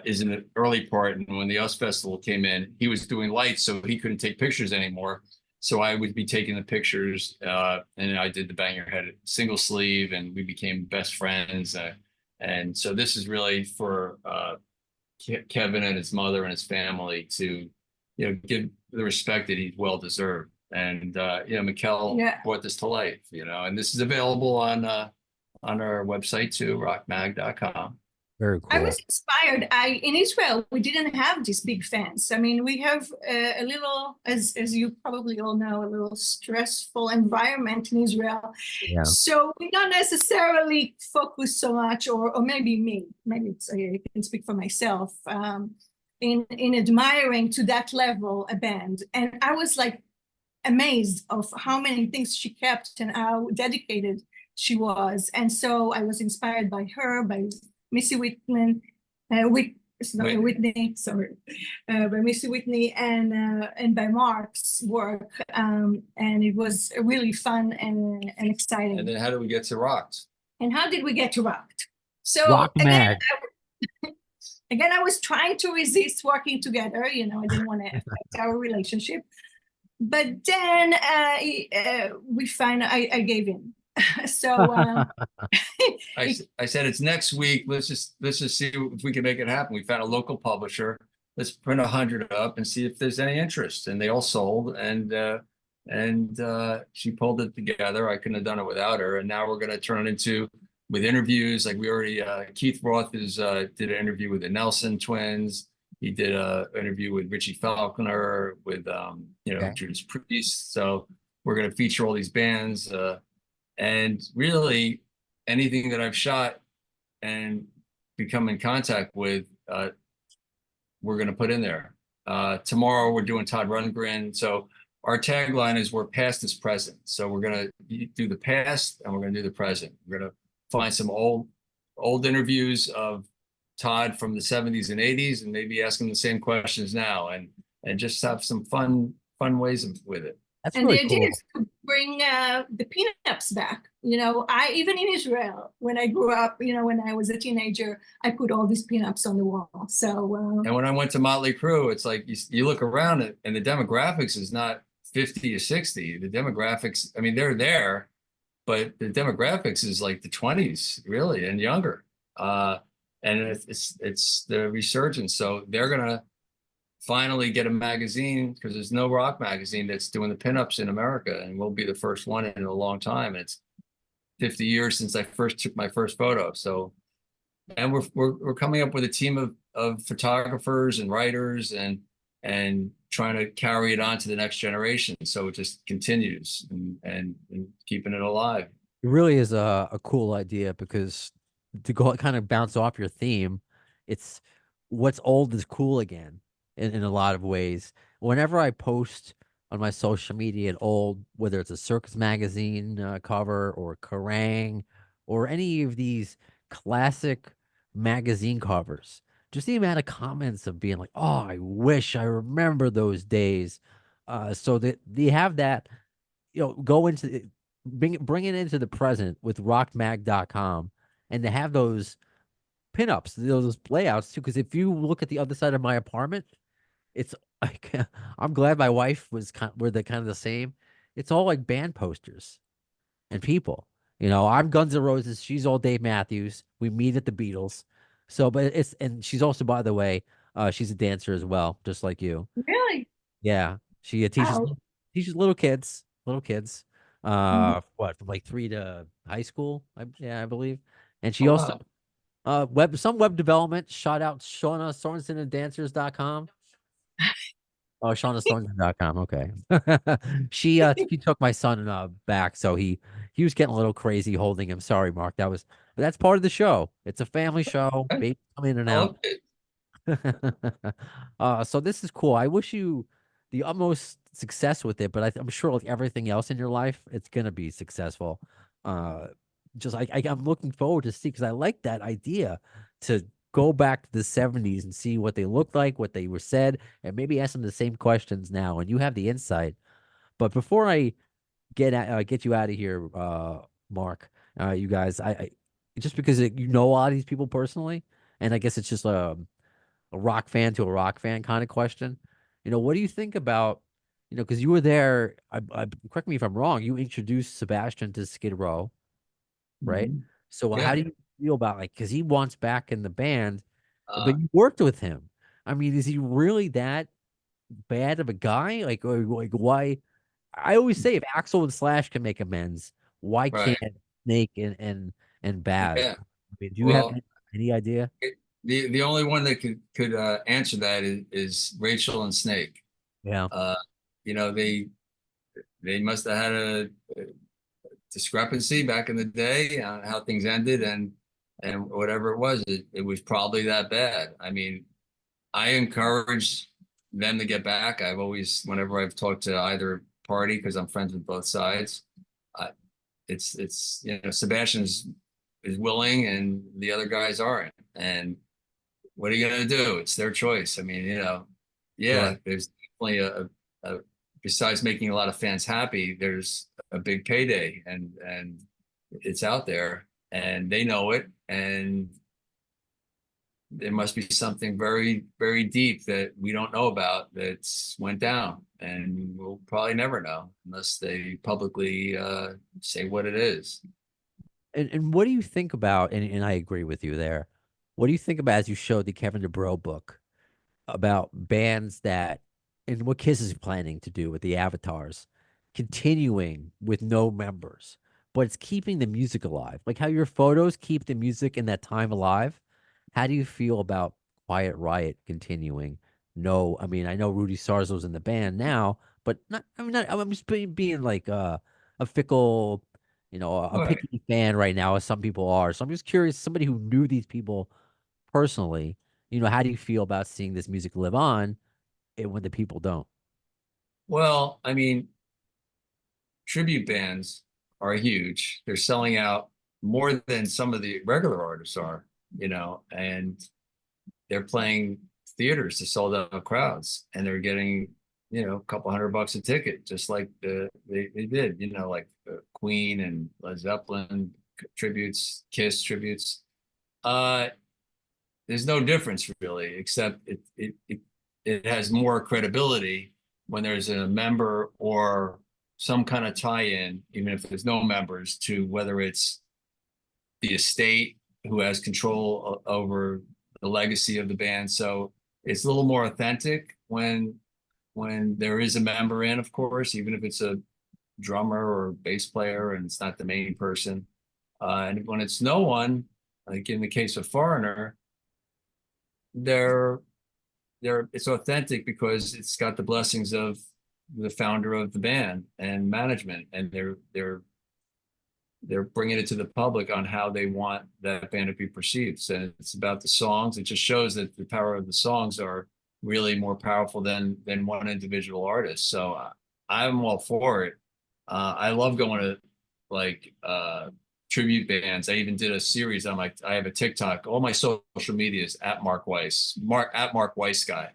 is in the early part. And when the US Festival came in, he was doing lights, so he couldn't take pictures anymore. So I would be taking the pictures, and I did the Bang Your Head single sleeve, and we became best friends. And so this is really for Kevin and his mother and his family to, give the respect that he's well deserved. And Mikkel brought this to life, and this is available on our website too, rockmag.com. Very cool. I was inspired. In Israel, we didn't have these big fans. I mean, we have a little, as you probably all know, a little stressful environment in Israel. Yeah. So we don't necessarily focus so much, or maybe me, maybe I can speak for myself, in admiring to that level a band. And I was like amazed of how many things she kept and how dedicated she was. And so I was inspired by her, by Missy Whitman, by Missy Whitney, and by Mark's work, and it was really fun and exciting. And then how did we get to Rocked? And how did we get to Rocked? So Rock Mag. again, I was trying to resist working together. I didn't want to affect our relationship, but then we I gave in. So I said it's next week. Let's just see if we can make it happen. We found a local publisher. Let's print 100 up and see if there's any interest. And they all sold. And she pulled it together. I couldn't have done it without her. And now we're going to turn it into with interviews. Like we already, Keith Roth did an interview with the Nelson twins. He did an interview with Richie Faulkner, with Judas Priest. So we're going to feature all these bands. And really, anything that I've shot and become in contact with, we're going to put in there. Tomorrow, we're doing Todd Rundgren. So our tagline is "We're past is present." So we're going to do the past, and we're going to do the present. We're going to find some old interviews of Todd from the 70s and 80s, and maybe ask him the same questions now, and just have some fun ways with it. That's and really the idea cool. is to bring the pinups back. I even in Israel, when I grew up, when I was a teenager, I put all these pinups on the wall. So and when I went to Motley Crue, it's like you look around it, and the demographics is not 50 to 60. The demographics, I mean, they're there, but the demographics is like the 20s, really, and younger. And it's the resurgence. So they're gonna finally get a magazine, because there's no rock magazine that's doing the pinups in America, and we'll be the first one in a long time. And it's 50 years since I first took my first photo. So, and we're coming up with a team of photographers and writers, and trying to carry it on to the next generation. So it just continues and keeping it alive. It really is a cool idea, because to go kind of bounce off your theme, it's what's old is cool again in a lot of ways. Whenever I post on my social media an old, whether it's a Circus magazine cover or Kerrang or any of these classic magazine covers, just the amount of comments of being like, "Oh, I wish I remember those days." So that you have that, go into bring it into the present with rockmag.com, and to have those pinups, those layouts too. Because if you look at the other side of my apartment, it's like I'm glad my wife we're kind of the same. It's all like band posters and people. I'm Guns N' Roses. She's all Dave Matthews. We meet at the Beatles. So, but and she's also, by the way, she's a dancer as well, just like you. really, Yeah, she teaches little kids, what, from like 3 to high school, I believe. And she also some web development. Shout out Shauna Sorensen and dancers.com. Oh, ShaunaSorensen.com. Okay. She took my son back, so he was getting a little crazy holding him. Sorry, Mark. But that's part of the show. It's a family show. Babies come in and out. So this is cool. I wish you the utmost success with it, but I'm sure like everything else in your life, it's gonna be successful. just I'm looking forward to see, because I like that idea to go back to the 70s and see what they looked like, what they were said, and maybe ask them the same questions now. And you have the insight. But before I get you out of here, Mark, you guys, I just because you know a lot of these people personally, and I guess it's just a rock fan to a rock fan kind of question. What do you think about, because you were there, correct me if I'm wrong, you introduced Sebastian to Skid Row, right? Mhm. So how Yeah. do you feel about, like, because he wants back in the band, Uh, but you worked with him. I mean, is he really that bad of a guy? Like why? I always say if Axel and Slash can make amends, why right. can't Snake and Baz? Yeah. I mean, do you have Well, any idea? the only one that could answer that is Rachel and Snake. Yeah. Uh, they must have had a discrepancy back in the day on how things ended, and whatever it was, it was probably that bad. I mean, I encourage them to get back. I've always, whenever I've talked to either party, because I'm friends with both sides, I, it's Sebastian is willing and the other guys aren't. And what are you gonna do? It's their choice. I mean, yeah, Sure. there's definitely a besides making a lot of fans happy, there's a big payday, and it's out there and they know it, and there must be something very, very deep that we don't know about that's went down, and we'll probably never know unless they publicly say what it is. And what do you think about, and I agree with you there. What do you think about, as you showed the Kevin DeBro book, about bands that, and what Kiss is planning to do with the avatars, continuing with no members, but it's keeping the music alive, like how your photos keep the music in that time alive. How do you feel about Quiet Riot continuing? No, I mean, I know Rudy Sarzo's in the band now, but not, I mean, I'm just being like a fickle, a Right. picky fan right now, as some people are. So I'm just curious, somebody who knew these people personally, how do you feel about seeing this music live on, when the people don't? Well, I mean, tribute bands are huge. They're selling out more than some of the regular artists are, and they're playing theaters to sold out crowds, and they're getting, a couple $100 a ticket, just like they did, like Queen and Led Zeppelin tributes, Kiss tributes. Uh, there's no difference really, except it has more credibility when there's a member or some kind of tie-in, even if there's no members, to whether it's the estate who has control over the legacy of the band. So it's a little more authentic when there is a member in, of course, even if it's a drummer or bass player and it's not the main person. And when it's no one, like in the case of Foreigner, they're it's authentic because it's got the blessings of the founder of the band and management, and they're bringing it to the public on how they want that band to be perceived. So it's about the songs. It just shows that the power of the songs are really more powerful than one individual artist. So I'm all for it. I love going to like tribute bands. I even did a series on I have a TikTok. All my social media is at Mark Weiss, Mark Weissguy.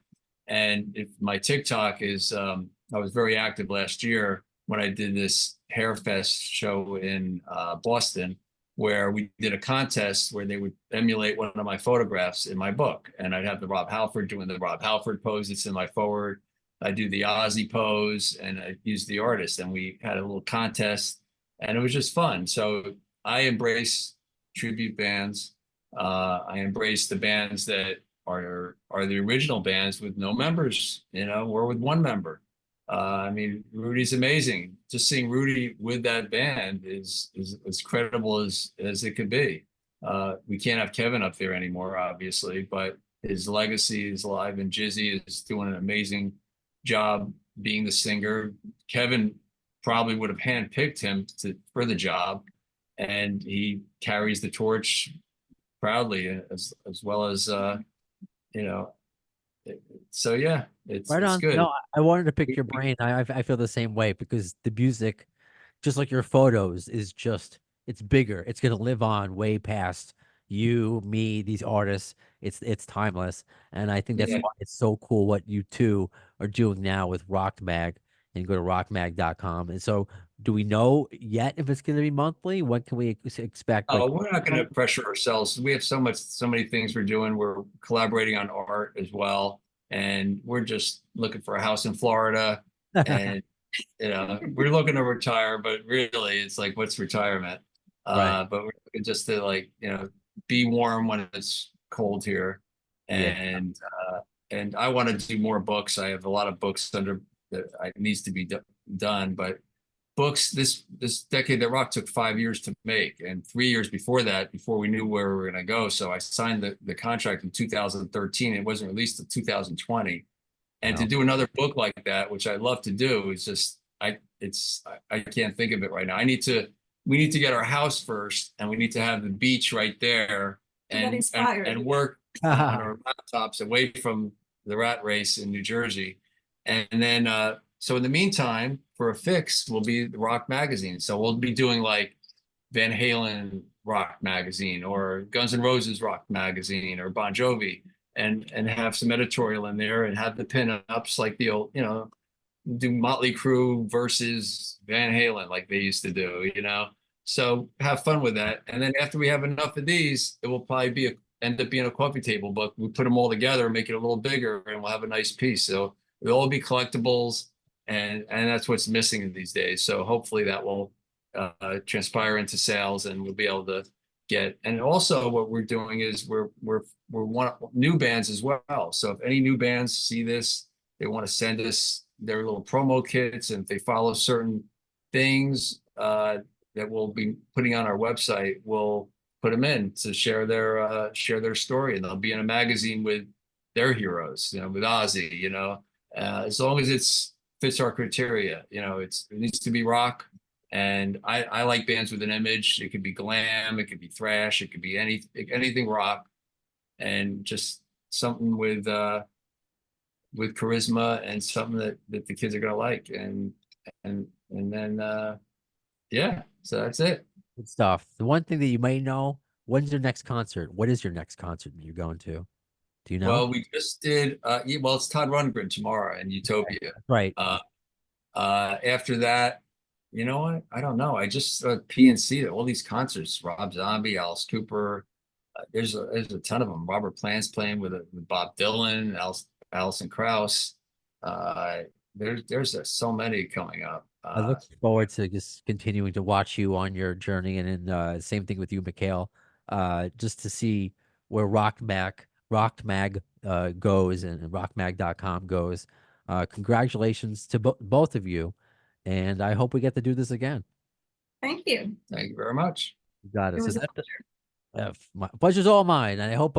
And if my TikTok is, I was very active last year when I did this Hair Fest show in Boston, where we did a contest where they would emulate one of my photographs in my book. And I'd have the Rob Halford doing the Rob Halford pose. It's in my forward. I do the Ozzy pose, and I use the artist. And we had a little contest, and it was just fun. So I embrace tribute bands. I embrace the bands that are the original bands with no members, or with one member. I mean, Rudy's amazing. Just seeing Rudy with that band is as credible as it could be. We can't have Kevin up there anymore, obviously, but his legacy is alive, and Jizzy is doing an amazing job being the singer. Kevin probably would have handpicked him for the job, and he carries the torch proudly, as well as you know. So yeah, Right it's on. No, good. I wanted to pick your brain. I feel the same way, because the music, just like your photos, is just it's bigger. It's going to live on way past you, me, these artists. It's timeless, and I think that's Yeah. why it's so cool what you two are doing now with Rock Mag. And go to rockmag.com. And so, do we know yet if it's going to be monthly? What can we expect? Like, Oh, we're not going to pressure ourselves. We have so many things we're doing. We're collaborating on art as well, and we're just looking for a house in Florida. And we're looking to retire, but really, it's like, what's retirement? right? But we're looking just to, like, be warm when it's cold here, Yeah. and I want to do more books. I have a lot of books under that needs to be done, but books this decade that rock took 5 years to make, and 3 years before that, before we knew where we were going to go. So I signed the contract in 2013. It wasn't released until 2020, and to Wow. do another book like that, which I love to do, is just I can't think of it right now. We need to get our house first, and we need to have the beach right there, You got and inspired. and work on our laptops away from the rat race in New Jersey. And then so in the meantime, for a fix, will be the Rock Magazine. So we'll be doing like Van Halen Rock Magazine, or Guns N' Roses Rock Magazine, or Bon Jovi, and have some editorial in there, and have the pinups like the old, do Motley Crue versus Van Halen like they used to do. So have fun with that. And then after we have enough of these, it will probably end up being a coffee table book. We put them all together, make it a little bigger, and we'll have a nice piece. So it'll all be collectibles, and that's what's missing these days. So hopefully that will transpire into sales, and we'll be able to get. And also, what we're doing is we're one new bands as well. So if any new bands see this, they want to send us their little promo kits, and if they follow certain things that we'll be putting on our website, we'll put them in to share their story, and they'll be in a magazine with their heroes, with Ozzy, as long as it's fits our criteria. It needs to be rock, and I like bands with an image. It could be glam, it could be thrash, it could be anything rock, and just something with charisma, and something that the kids are gonna like, and then yeah, so that's it. Good stuff. The one thing that you may know, when's your next concert? What is your next concert that you're going to? Do you know? Well, we just did well, it's Todd Rundgren tomorrow in Utopia. Right. After that, you know what? I don't know. I just PNC all these concerts, Rob Zombie, Alice Cooper. There's a ton of them. Robert Plant's playing with Bob Dylan, Alison Krauss. There's so many coming up. I look forward to just continuing to watch you on your journey, and then same thing with you, Mikhail. Just to see where Rock Mag goes, and rockmag.com goes. Congratulations to both of you, and I hope we get to do this again. Thank you. Thank you very much. You got it. It So was a that, pleasure. my pleasure's all mine, and I hope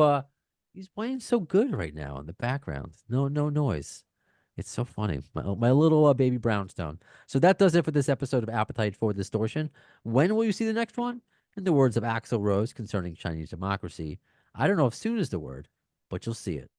he's playing so good right now in the background. No noise. It's so funny. My little baby brownstone. So that does it for this episode of Appetite for Distortion. When will you see the next one? In the words of Axl Rose concerning Chinese democracy, I don't know if soon is the word, but you'll see it.